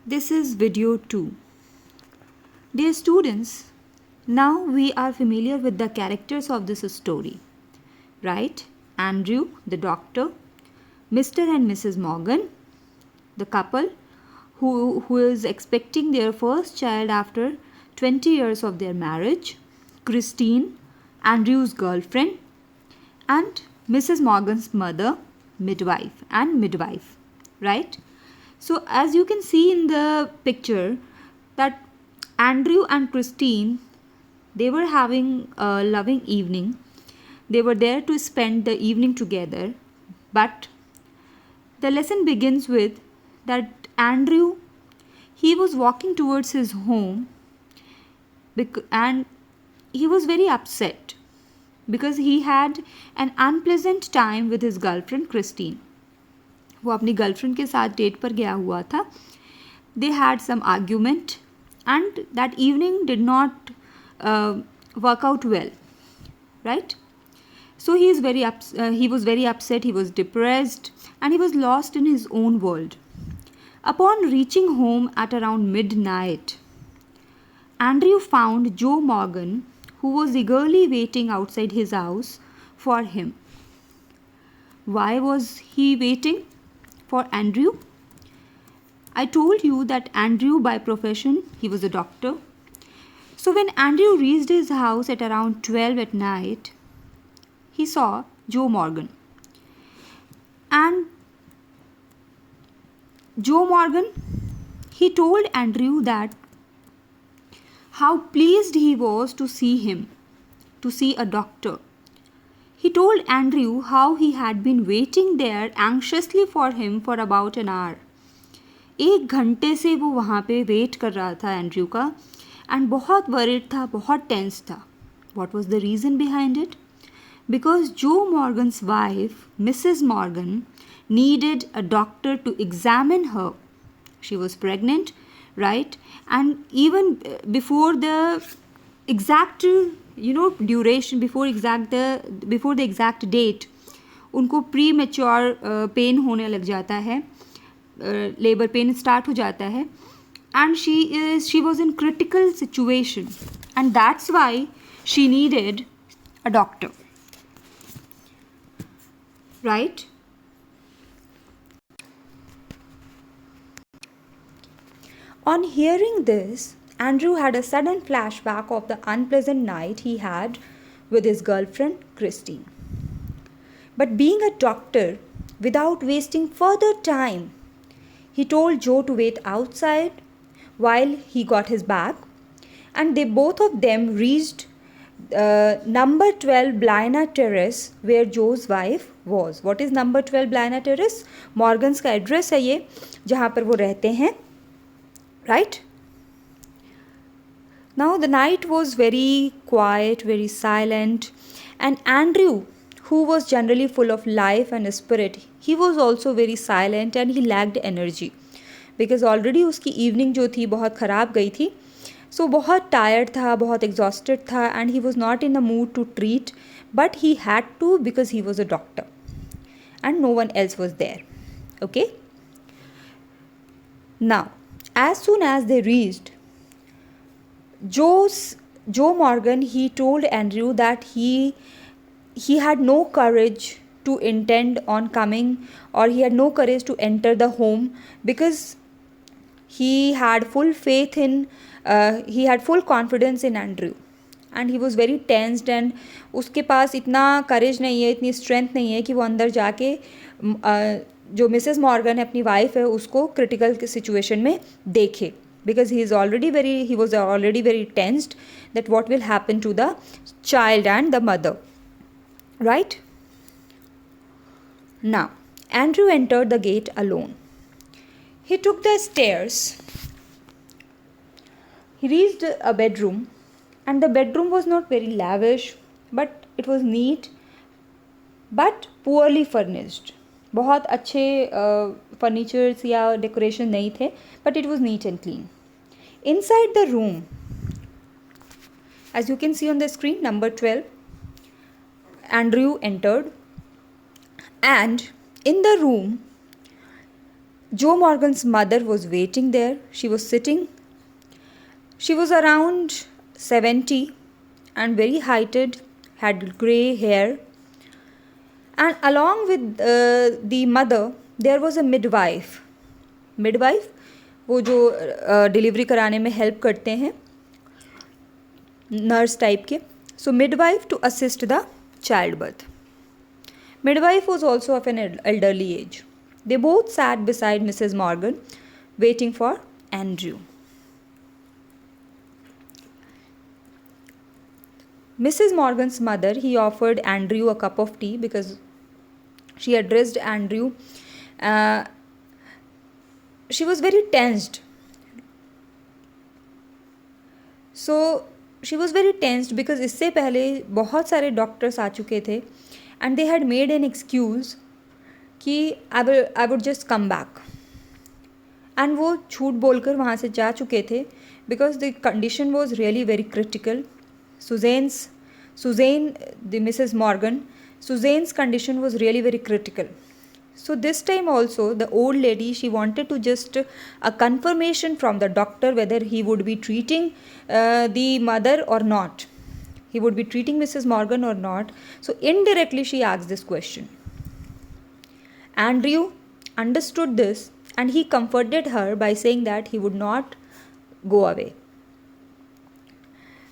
This is video 2. Dear students, now we are familiar with the characters of this story, right? Andrew, the doctor, Mr. and Mrs. Morgan, the couple who is expecting their first child after 20 years of their marriage, Christine, Andrew's girlfriend, and Mrs. Morgan's mother, midwife, right? So as you can see in the picture that Andrew and Christine, they were having a loving evening. They were there to spend the evening together. But the lesson begins with that Andrew, he was walking towards his home and he was very upset because he had an unpleasant time with his girlfriend Christine. वो अपनी girlfriend के साथ date पर गया हुआ था. They had some argument and that evening did not work out well, right? So he was very upset, he was depressed, and he was lost in his own world. Upon reaching home at around midnight, Andrew found Joe Morgan, who was eagerly waiting outside his house for him. Why was he waiting for Andrew? I told you that Andrew by profession, he was a doctor. So when Andrew reached his house at around 12 at night, he saw Joe Morgan. And Joe Morgan, he told Andrew that how pleased he was to see him, to see a doctor. He told Andrew how he had been waiting there anxiously for him for about an hour. 1 घंटे से वो वहाँ पे wait कर रहा था Andrew का and बहुत वरीड था, बहुत टेंस था. What was the reason behind it? Because Joe Morgan's wife, Mrs. Morgan, needed a doctor to examine her. She was pregnant, right? And even before the exact duration, before the exact date, उनको pre mature pen होने लग जाता है, labour pain start हो जाता है, and she was in critical situation, and that's why she needed a doctor, right? On hearing this, Andrew had a sudden flashback of the unpleasant night he had with his girlfriend Christine. But being a doctor, without wasting further time, he told Joe to wait outside while he got his bag, and they both of them reached number 12 Blyna Terrace where Joe's wife was. What is number 12 Blyna Terrace? Morgans का address है ये, जहाँ पर वो रहते हैं, right? Now the night was very quiet, very silent, and Andrew, who was generally full of life and spirit, he was also very silent and he lacked energy because already उसकी evening जो थी बहुत ख़राब गई थी. So बहुत tired था, बहुत exhausted था, and he was not in the mood to treat, but he had to because he was a doctor and no one else was there. Okay? Now, as soon as they reached, Joe Morgan, he told Andrew that he had no courage to intend on coming, or he had no courage to enter the home because he had full faith in, he had full confidence in Andrew, and he was very tensed, and उसके पास इतना courage नहीं है, इतनी strength नहीं है कि वो अंदर जाके जो मिसेस मॉर्गन है अपनी वाइफ है उसको क्रिटिकल सिचुएशन में देखे, because he was already very tensed that what will happen to the child and the mother, right? Now Andrew entered the gate alone. He took the stairs. He reached a bedroom, and the bedroom was not very lavish, but it was neat but poorly furnished. बहुत अच्छे furnitures या decoration नहीं थे, but it was neat and clean. Inside the room, as you can see on the screen, number 12, Andrew entered, and in the room Jo Morgan's mother was waiting there. She was sitting. She was around 70 and very heighted, had grey hair. And along with the mother, there was a midwife. Midwife, वो जो delivery कराने में help करते हैं, nurse type के. So midwife to assist the childbirth. Midwife was also of an elderly age. They both sat beside Mrs. Morgan, waiting for Andrew. Mrs. Morgan's mother, he offered Andrew a cup of tea because she addressed Andrew. She was very tensed. So she was very tensed because इससे पहले बहुत सारे doctors आ चुके थे and they had made an excuse कि I would just come back. And वो झूठ बोलकर वहाँ से जा चुके थे because the condition was really very critical. Suzanne, the Mrs. Morgan, Suzanne's condition was really very critical. So this time also the old lady, she wanted to just a confirmation from the doctor whether he would be treating the mother or not. He would be treating Mrs. Morgan or not. So indirectly she asked this question. Andrew understood this and he comforted her by saying that he would not go away.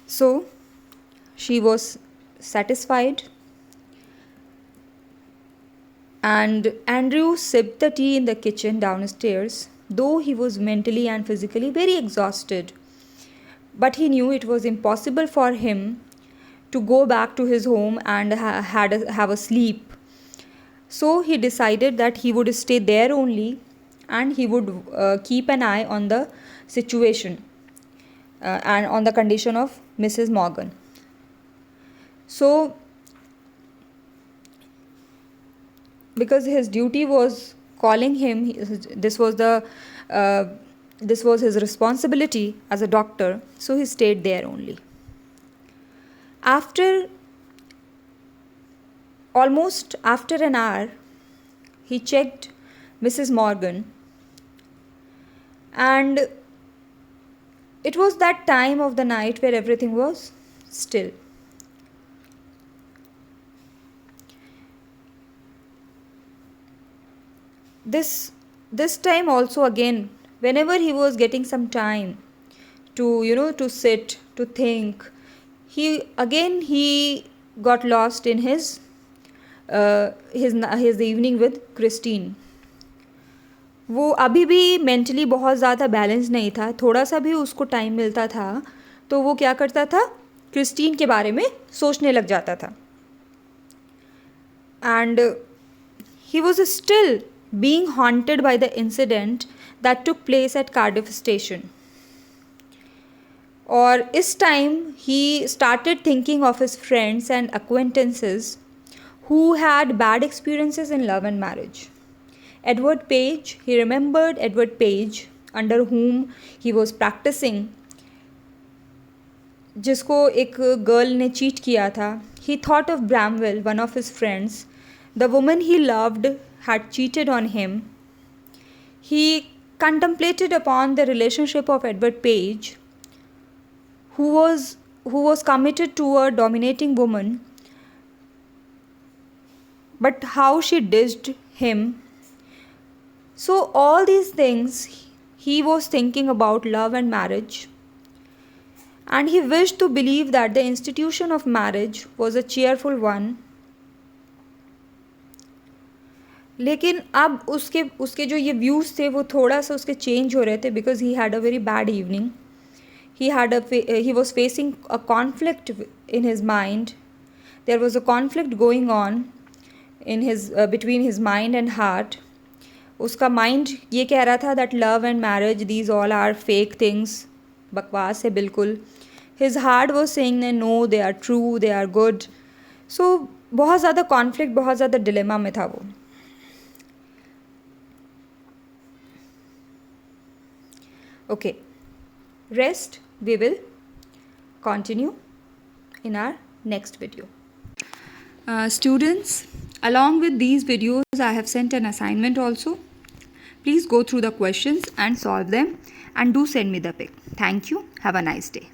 So she was satisfied. And Andrew sipped the tea in the kitchen downstairs, though he was mentally and physically very exhausted. But he knew it was impossible for him to go back to his home and have a sleep. So he decided that he would stay there only and he would keep an eye on the situation and on the condition of Mrs. Morgan. So because his duty was calling him, this was his responsibility as a doctor, so he stayed there only. Almost after an hour, he checked Mrs. Morgan, and it was that time of the night where everything was still. This time also again, whenever he was getting some time to sit, to think, he got lost in his evening with Christine. वो अभी भी mentally बहुत ज़्यादा balance नहीं था. थोड़ा सा भी उसको टाइम मिलता था तो वो क्या करता था, क्रिस्टीन के बारे में सोचने लग जाता था. And he was still being haunted by the incident that took place at Cardiff station. और इस time he started thinking of his friends and acquaintances who had bad experiences in love and marriage. Edward Page, he remembered Edward Page under whom he was practicing, जिसको एक girl ने cheat किया था. He thought of Bramwell, one of his friends. The woman he loved had cheated on him. He contemplated upon the relationship of Edward Page, who was committed to a dominating woman, but how she dished him. So all these things he was thinking about love and marriage, and he wished to believe that the institution of marriage was a cheerful one. लेकिन अब उसके जो ये views थे वो थोड़ा सा उसके चेंज हो रहे थे because he had a very bad evening. he was facing a conflict in his mind. There was a conflict going on in his between his mind and heart. उसका माइंड ये कह रहा था that love and marriage, these all are fake things, बकवास है बिल्कुल. His heart was saying that no, they are true, they are good. So बहुत ज़्यादा conflict, बहुत ज़्यादा डिलेमा में था वो. Okay, rest we will continue in our next video. Students, along with these videos I have sent an assignment also. Please go through the questions and solve them, and do send me the pic. Thank you. Have a nice day.